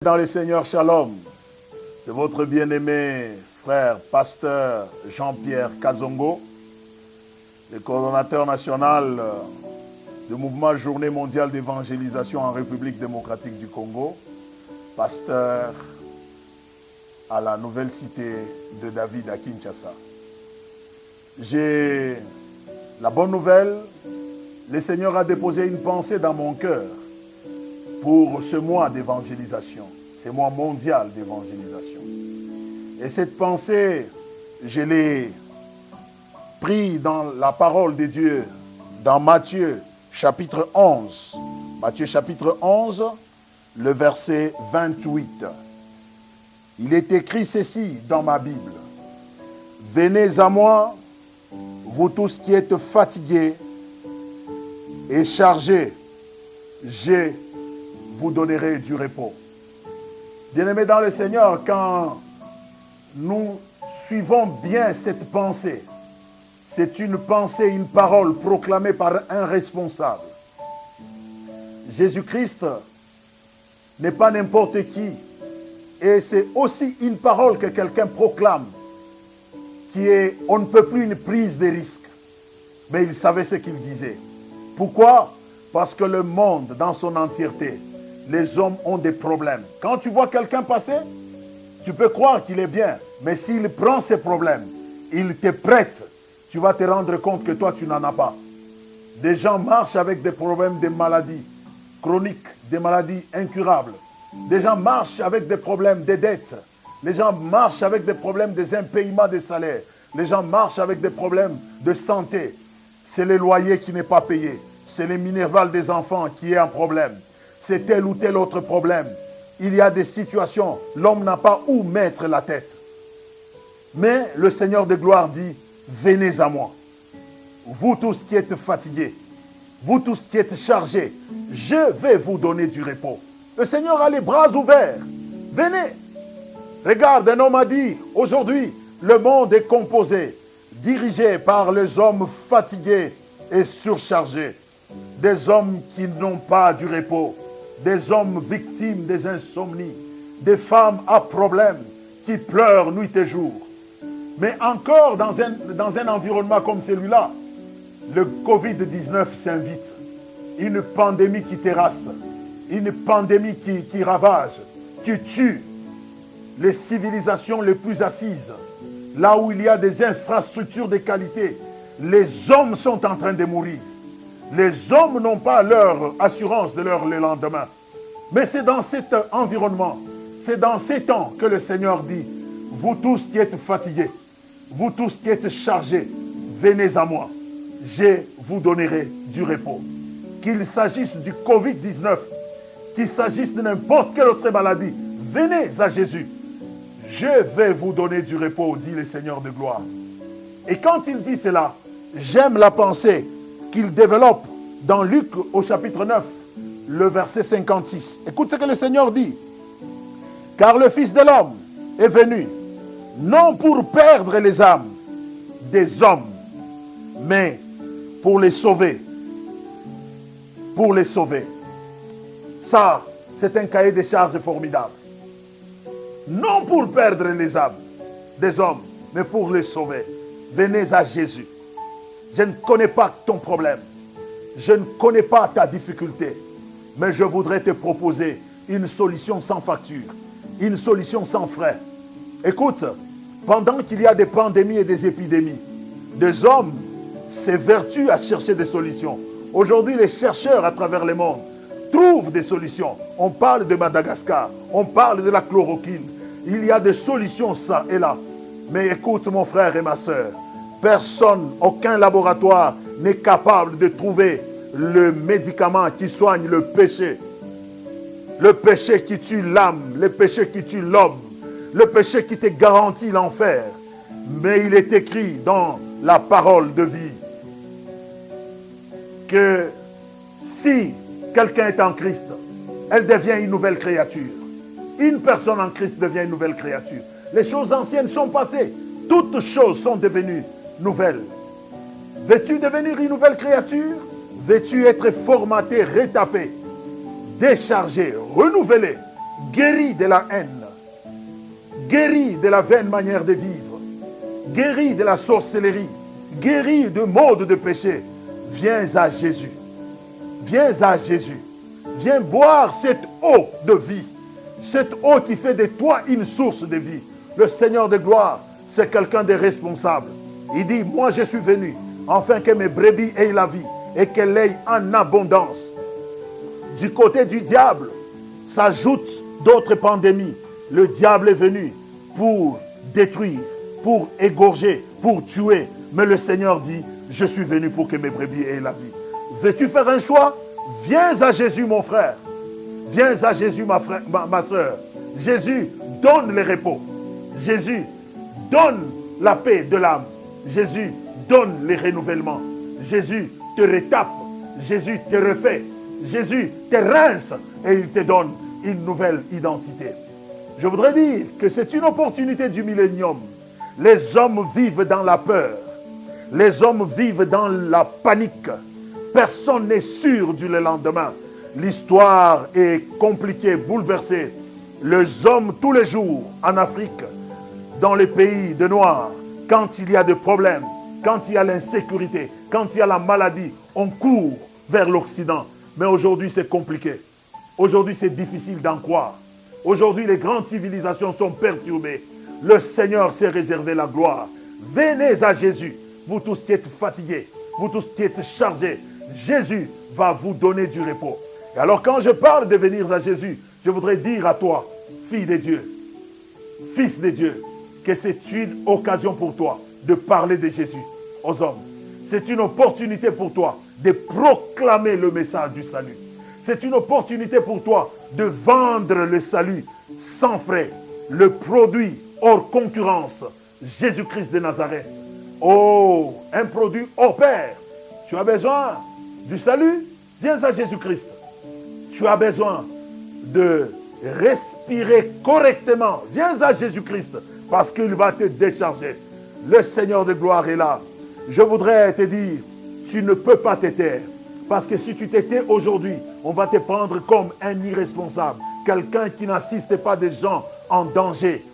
Dans le Seigneur, shalom. C'est votre bien-aimé frère, pasteur Jean-Pierre Kazongo, le coordonnateur national du mouvement Journée mondiale d'évangélisation en République démocratique du Congo, pasteur à la nouvelle cité de David à Kinshasa. J'ai la bonne nouvelle, le Seigneur a déposé une pensée dans mon cœur pour ce mois d'évangélisation, ce mois mondial d'évangélisation. Et cette pensée, je l'ai prise dans la parole de Dieu, dans Matthieu chapitre 11. Matthieu chapitre 11, le verset 28. Il est écrit ceci dans ma Bible. « Venez à moi, vous tous qui êtes fatigués et chargés, je vous donnerai du repos. » Bien-aimés dans le Seigneur, quand nous suivons bien cette pensée, c'est une pensée, une parole proclamée par un responsable. Jésus-Christ n'est pas n'importe qui. Et c'est aussi une parole que quelqu'un proclame, qui est, on ne peut plus une prise de risque. Mais il savait ce qu'il disait. Pourquoi? Parce que le monde, dans son entièreté, les hommes ont des problèmes. Quand tu vois quelqu'un passer, tu peux croire qu'il est bien. Mais s'il prend ses problèmes, il te prête, tu vas te rendre compte que toi, tu n'en as pas. Des gens marchent avec des problèmes de maladies chroniques, des maladies incurables. Des gens marchent avec des problèmes de dettes. Les gens marchent avec des problèmes des impayements des salaires. Les gens marchent avec des problèmes de santé. C'est le loyer qui n'est pas payé. C'est les minerval des enfants qui est un problème. C'est tel ou tel autre problème. Il y a des situations, l'homme n'a pas où mettre la tête. Mais le Seigneur de gloire dit, venez à moi. Vous tous qui êtes fatigués, vous tous qui êtes chargés, je vais vous donner du repos. Le Seigneur a les bras ouverts. Venez. Regarde, un homme a dit, aujourd'hui, le monde est composé, dirigé par les hommes fatigués et surchargés. Des hommes qui n'ont pas du repos. Des hommes victimes des insomnies. Des femmes à problème qui pleurent nuit et jour. Mais encore dans un environnement comme celui-là, le Covid-19 s'invite. Une pandémie qui terrasse. Une pandémie qui ravage, qui tue les civilisations les plus assises. Là où il y a des infrastructures de qualité, les hommes sont en train de mourir. Les hommes n'ont pas leur assurance de le lendemain. Mais c'est dans cet environnement, c'est dans ces temps que le Seigneur dit, vous tous qui êtes fatigués, vous tous qui êtes chargés, venez à moi, je vous donnerai du repos. Qu'il s'agisse du Covid-19, qu'il s'agisse de n'importe quelle autre maladie, venez à Jésus. Je vais vous donner du repos, dit le Seigneur de gloire. Et quand il dit cela, j'aime la pensée qu'il développe dans Luc au chapitre 9, le verset 56. Écoute ce que le Seigneur dit. Car le Fils de l'homme est venu, non pour perdre les âmes des hommes, mais pour les sauver. Pour les sauver. Ça, c'est un cahier de charges formidable. Non pour perdre les âmes des hommes, mais pour les sauver. Venez à Jésus. Je ne connais pas ton problème. Je ne connais pas ta difficulté. Mais je voudrais te proposer une solution sans facture. Une solution sans frais. Écoute, pendant qu'il y a des pandémies et des épidémies, des hommes s'évertuent à chercher des solutions. Aujourd'hui, les chercheurs à travers le monde trouvent des solutions. On parle de Madagascar, on parle de la chloroquine. Il y a des solutions ça et là. Mais écoute mon frère et ma soeur, personne, aucun laboratoire n'est capable de trouver le médicament qui soigne le péché. Le péché qui tue l'âme, le péché qui tue l'homme, le péché qui te garantit l'enfer. Mais il est écrit dans la parole de vie que si quelqu'un est en Christ, elle devient une nouvelle créature. Une personne en Christ devient une nouvelle créature. Les choses anciennes sont passées. Toutes choses sont devenues nouvelles. Veux-tu devenir une nouvelle créature? Veux-tu être formaté, retapé, déchargé, renouvelé guéri de la haine, guéri de la vaine manière de vivre, guéri de la sorcellerie, guéri de mode de péché, viens à Jésus. Viens à Jésus. Viens boire cette eau de vie. Cette eau qui fait de toi une source de vie. Le Seigneur de gloire, c'est quelqu'un de responsable. Il dit, moi je suis venu, afin que mes brebis aient la vie et qu'elle aient en abondance. Du côté du diable, s'ajoutent d'autres pandémies. Le diable est venu pour détruire, pour égorger, pour tuer. Mais le Seigneur dit, je suis venu pour que mes brebis aient la vie. Veux-tu faire un choix? Viens à Jésus, mon frère. Viens à Jésus, ma soeur. Jésus donne le repos. Jésus donne la paix de l'âme. Jésus donne le renouvellement. Jésus te retape. Jésus te refait. Jésus te rince et il te donne une nouvelle identité. Je voudrais dire que c'est une opportunité du millénium. Les hommes vivent dans la peur. Les hommes vivent dans la panique. Personne n'est sûr du lendemain. L'histoire est compliquée, bouleversée. Les hommes, tous les jours, en Afrique, dans les pays de Noirs, quand il y a des problèmes, quand il y a l'insécurité, quand il y a la maladie, on court vers l'Occident. Mais aujourd'hui, c'est compliqué. Aujourd'hui, c'est difficile d'en croire. Aujourd'hui, les grandes civilisations sont perturbées. Le Seigneur s'est réservé la gloire. Venez à Jésus, vous tous qui êtes fatigués, vous tous qui êtes chargés. Jésus va vous donner du repos. Et alors quand je parle de venir à Jésus, je voudrais dire à toi, fille de Dieu, fils de Dieu, que c'est une occasion pour toi de parler de Jésus aux hommes. C'est une opportunité pour toi de proclamer le message du salut. C'est une opportunité pour toi de vendre le salut sans frais, le produit hors concurrence, Jésus-Christ de Nazareth. Oh, un produit hors pair. Tu as besoin du salut? Viens à Jésus-Christ. Tu as besoin de respirer correctement. Viens à Jésus-Christ parce qu'il va te décharger. Le Seigneur de gloire est là. Je voudrais te dire, tu ne peux pas te taire. Parce que si tu t'étais aujourd'hui, on va te prendre comme un irresponsable. Quelqu'un qui n'assiste pas des gens en danger.